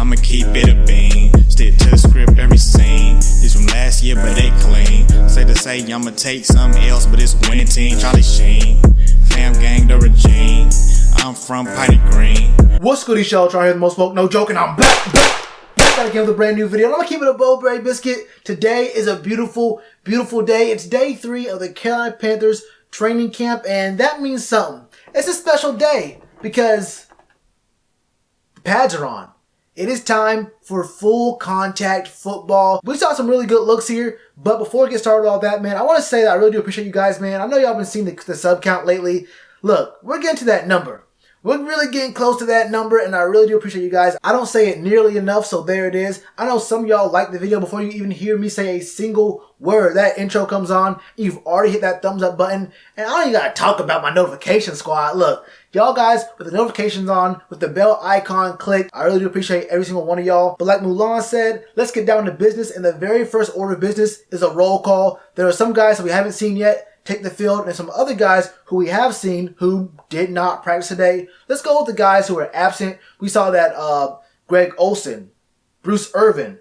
I'ma keep it a bean. Stick to the script, every scene. This from last year, but they clean. Say to say, I'ma take something else, but it's winning team. Charlie Sheen, fam gang, the regime. I'm from Piney Green. What's good, Shellitronnn here, the most smoke, no joking. I'm back again with a brand new video. And I'm gonna keep it a Bowberry biscuit. Today is a beautiful, beautiful day. It's day 3 of the Carolina Panthers training camp, and that means something. It's a special day because the pads are on. It is time for full contact football. We saw some really good looks here, but before we get started with all that, man, I want to say that I really do appreciate you guys, man. I know y'all been seeing the sub count lately. Look, we're getting to that number. We're really getting close to that number, and I really do appreciate you guys. I don't say it nearly enough, so there it is. I know some of y'all like the video before you even hear me say a single word. That intro comes on, you've already hit that thumbs up button, and I don't even gotta talk about my notification squad. Look, y'all guys with the notifications on, with the bell icon clicked, I really do appreciate every single one of y'all. But like Mulan said, let's get down to business, and the very first order of business is a roll call. There are some guys that we haven't seen yet take the field, and some other guys who we have seen who did not practice today. Let's go with the guys who are absent. We saw that Greg Olsen, Bruce Irvin,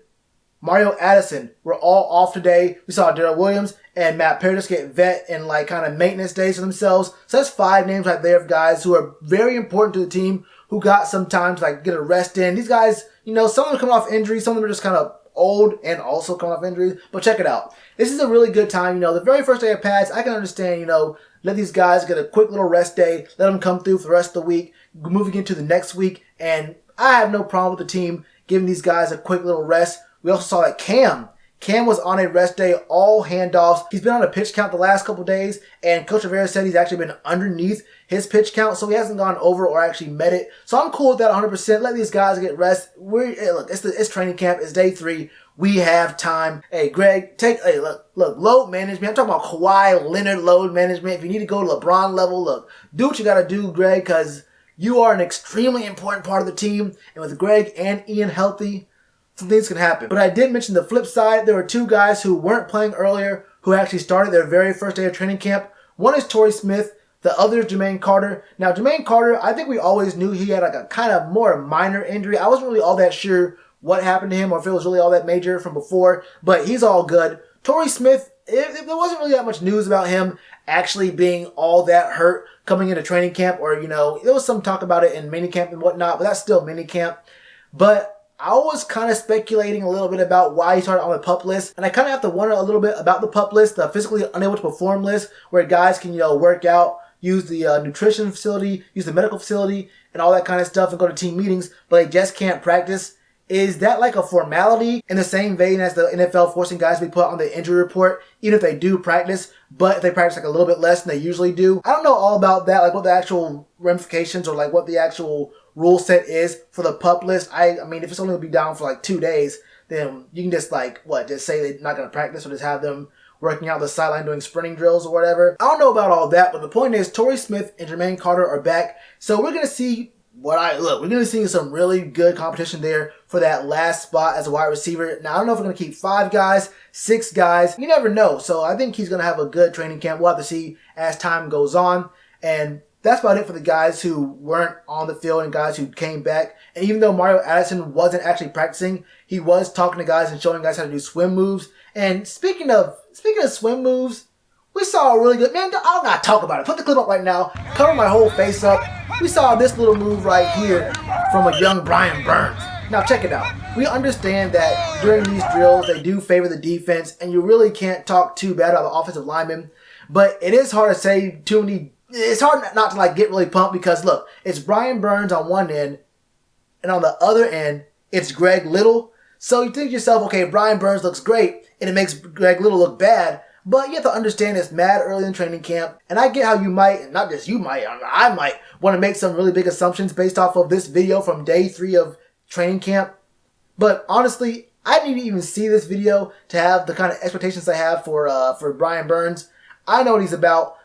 Mario Addison were all off today. We saw Darrell Williams and Matt Paradis get vet and like kind of maintenance days for themselves. So that's 5 names right there of guys who are very important to the team, who got some time to like get a rest in. These guys, you know, some of them are coming off injuries, some of them are just kind of old and also coming off injuries. But check it out. This is a really good time. You know, the very first day of pads, I can understand, you know, let these guys get a quick little rest day, let them come through for the rest of the week, moving into the next week. And I have no problem with the team giving these guys a quick little rest. We also saw that Cam was on a rest day, all handoffs. He's been on a pitch count the last couple days, and Coach Rivera said he's actually been underneath his pitch count, so he hasn't gone over or actually met it. So I'm cool with that 100%. Let these guys get rest. Hey, look, it's training camp. It's day 3. We have time. Hey, Greg, look, load management. I'm talking about Kawhi Leonard load management. If you need to go to LeBron level, look, do what you got to do, Greg, because you are an extremely important part of the team. And with Greg and Ian healthy, some things can happen. But I did mention the flip side. There were 2 guys who weren't playing earlier who actually started their very first day of training camp. One is Torrey Smith. The other is Jermaine Carter. Now, Jermaine Carter, I think we always knew he had like a kind of more minor injury. I wasn't really all that sure what happened to him or if it was really all that major from before, but he's all good. Torrey Smith, there wasn't really that much news about him actually being all that hurt coming into training camp, or, you know, there was some talk about it in minicamp and whatnot, but that's still minicamp. But I was kind of speculating a little bit about why he started on the PUP list, and I kind of have to wonder a little bit about the PUP list, the physically unable to perform list, where guys can, you know, work out, use the nutrition facility, use the medical facility, and all that kind of stuff, and go to team meetings, but they just can't practice. Is that like a formality in the same vein as the NFL forcing guys to be put on the injury report, even if they do practice, but if they practice like a little bit less than they usually do? I don't know all about that, like what the actual ramifications or like what the actual rule set is for the PUP list. I mean, if it's only going to be down for like 2 days, then you can just like, just say they're not going to practice or just have them working out the sideline doing sprinting drills or whatever. I don't know about all that, but the point is Torrey Smith and Jermaine Carter are back. So we're going to see we're going to see some really good competition there for that last spot as a wide receiver. Now, I don't know if we're going to keep 5 guys, 6 guys. You never know. So I think he's going to have a good training camp. We'll have to see as time goes on. And that's about it for the guys who weren't on the field and guys who came back. And even though Mario Addison wasn't actually practicing, he was talking to guys and showing guys how to do swim moves. And speaking of swim moves, we saw a really good, man, I don't gotta talk about it. Put the clip up right now. Cover my whole face up. We saw this little move right here from a young Brian Burns. Now check it out. We understand that during these drills, they do favor the defense, and you really can't talk too bad about the offensive linemen. But it is hard to say too many. It's hard not to like get really pumped because look, it's Brian Burns on one end, and on the other end, it's Greg Little. So you think to yourself, okay, Brian Burns looks great, and it makes Greg Little look bad. But you have to understand it's mad early in training camp. And I get how you might, and not just you might, I might want to make some really big assumptions based off of this video from day 3 of training camp. But honestly, I didn't even see this video to have the kind of expectations I have for Brian Burns. I know what he's about.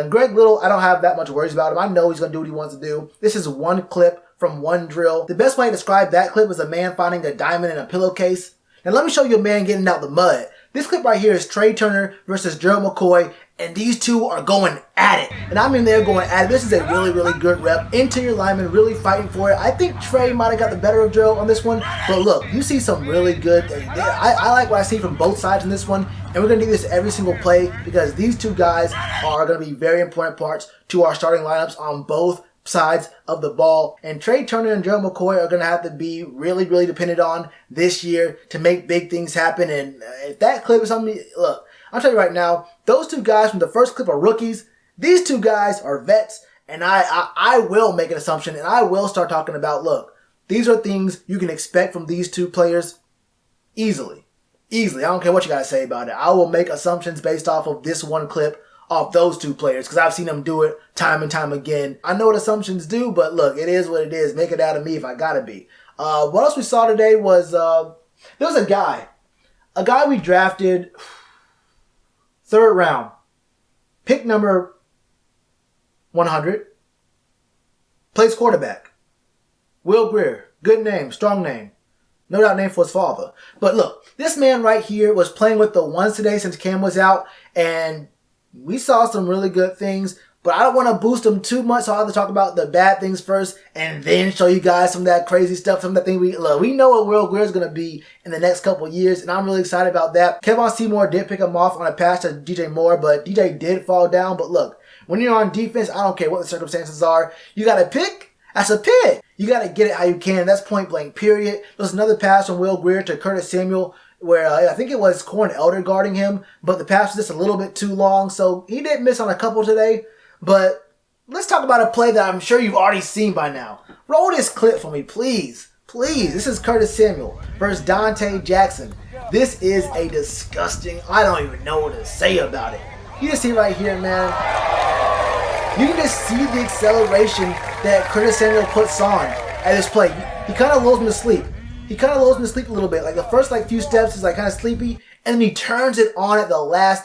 Greg Little, I don't have that much worries about him. I know he's going to do what he wants to do. This is one clip from one drill. The best way to describe that clip is a man finding a diamond in a pillowcase. Now let me show you a man getting out the mud. This clip right here is Trey Turner versus Gerald McCoy and these two are going at it. And I mean they're going at it. This is a really, really good rep. Interior lineman really fighting for it. I think Trey might have got the better of Joe on this one. But look, you see some really good. I like what I see from both sides in this one. And we're going to do this every single play because these two guys are going to be very important parts to our starting lineups on both sides of the ball. And Trey Turner and Joe McCoy are going to have to be really, really dependent on this year to make big things happen. And if that clip is something, look, I'll tell you right now, those two guys from the first clip are rookies. These two guys are vets. And I will make an assumption and I will start talking about, look, these are things you can expect from these two players easily. Easily. I don't care what you guys say about it. I will make assumptions based off of this one clip off those two players because I've seen them do it time and time again. I know what assumptions do, but look, it is what it is. Make it out of me if I gotta be. What else we saw today was there was a guy we drafted 3rd round, pick number 100, plays quarterback. Will Grier, good name, strong name. No doubt named for his father. But look, this man right here was playing with the ones today since Cam was out, and we saw some really good things, but I don't want to boost them too much, so I'll have to talk about the bad things first and then show you guys some of that crazy stuff, some of that thing we love. We know what Will Grier is going to be in the next couple of years, and I'm really excited about that. Kevon Seymour did pick him off on a pass to DJ Moore, but DJ did fall down. But look, when you're on defense, I don't care what the circumstances are. You got to pick. That's a pick. You got to get it how you can. That's point blank, period. There's another pass from Will Grier to Curtis Samuel where I think it was Corn Elder guarding him, but the pass was just a little bit too long, so he did miss on a couple today. But let's talk about a play that I'm sure you've already seen by now. Roll this clip for me, please. Please. This is Curtis Samuel versus Dante Jackson. This is a disgusting, I don't even know what to say about it. You just see right here, man. You can just see the acceleration that Curtis Samuel puts on at this play. He kind of lulls him to sleep. A little bit. Like the first few steps is kind of sleepy, and then he turns it on at the last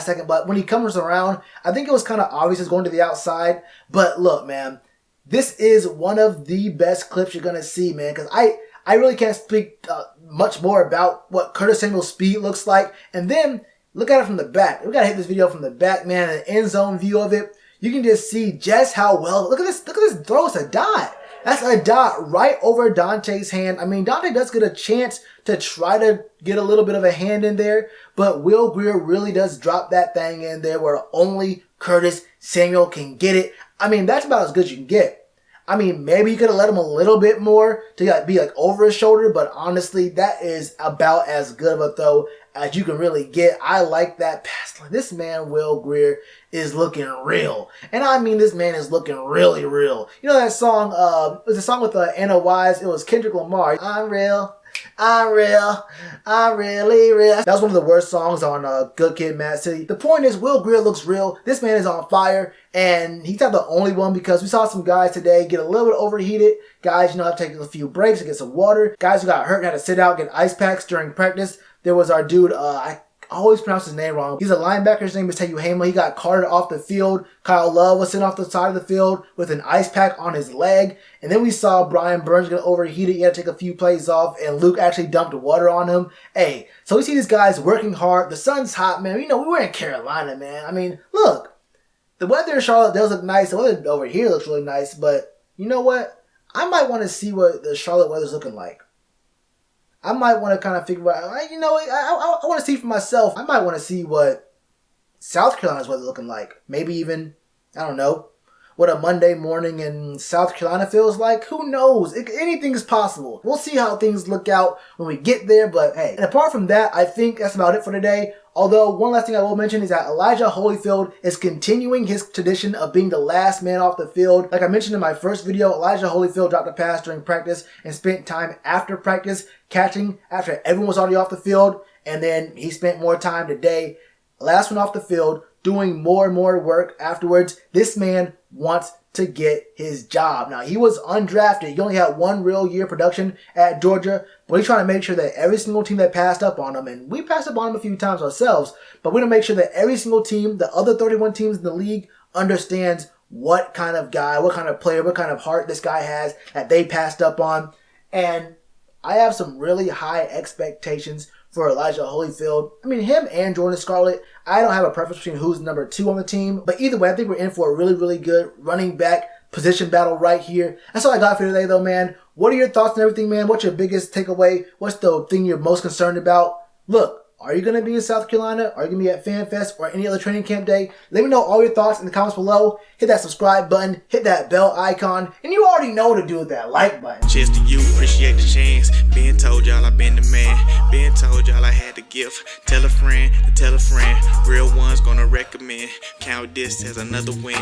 second, but when he comes around, I think it was kind of obvious it's going to the outside. But look, man, this is one of the best clips you're going to see, man, because I really can't speak much more about what Curtis Samuel's speed looks like. And then look at it from the back. We got to hit this video from the back, man, an end zone view of it. You can just see just how well, look at this throw, it's a dot. That's a dot right over Dante's hand. I mean, Dante does get a chance to try to get a little bit of a hand in there, but Will Grier really does drop that thing in there where only Curtis Samuel can get it. I mean, that's about as good as you can get. I mean, maybe you could have let him a little bit more to be over his shoulder, but honestly, that is about as good of a throw as you can really get. I like that pass. This man, Will Grier, is looking real. And I mean, this man is looking really real. You know that song, it was a song with Anna Wise. It was Kendrick Lamar. I'm real. I'm really real. That was one of the worst songs on Good Kid, Mad City. The point is, Will Grier looks real. This man is on fire, and he's not the only one because we saw some guys today get a little bit overheated. Guys, have to take a few breaks to get some water. Guys who got hurt and had to sit out, get ice packs during practice. There was our dude, I always pronounce his name wrong. He's a linebacker. His name is Tayu Hama. He got carted off the field. Kyle Love was sitting off the side of the field with an ice pack on his leg. And then we saw Brian Burns get overheated. He had to take a few plays off, and Luke actually dumped water on him. Hey, so we see these guys working hard. The sun's hot, man. We were in Carolina, man. I mean, look, the weather in Charlotte does look nice. The weather over here looks really nice. But you know what? I might want to see what the Charlotte weather's looking like. I might want to kind of figure out, I want to see for myself. I might want to see what South Carolina's weather looking like. Maybe even, I don't know, what a Monday morning in South Carolina feels like. Who knows? Anything is possible. We'll see how things look out when we get there. But hey, and apart from that, I think that's about it for today. Although, one last thing I will mention is that Elijah Holyfield is continuing his tradition of being the last man off the field. Like I mentioned in my first video, Elijah Holyfield dropped a pass during practice and spent time after practice catching after everyone was already off the field. And then he spent more time today, last one off the field, doing more and more work afterwards. This man wants to get his job. Now, he was undrafted. He only had one real year production at Georgia, but he's trying to make sure that every single team that passed up on him, and we passed up on him a few times ourselves, but we're going to make sure that every single team, the other 31 teams in the league, understands what kind of guy, what kind of player, what kind of heart this guy has that they passed up on. And I have some really high expectations for Elijah Holyfield. I mean, him and Jordan Scarlett, I don't have a preference between who's number 2 on the team. But either way, I think we're in for a really, really good running back position battle right here. That's all I got for today, though, man. What are your thoughts on everything, man? What's your biggest takeaway? What's the thing you're most concerned about? Look, are you going to be in South Carolina? Are you going to be at FanFest or any other training camp day? Let me know all your thoughts in the comments below. Hit that subscribe button. Hit that bell icon. And you already know what to do with that like button. Cheers to you, appreciate the chance. Been told y'all I been the man. Been told y'all I had the gift. Tell a friend to tell a friend. Real ones gonna recommend. Count this as another win.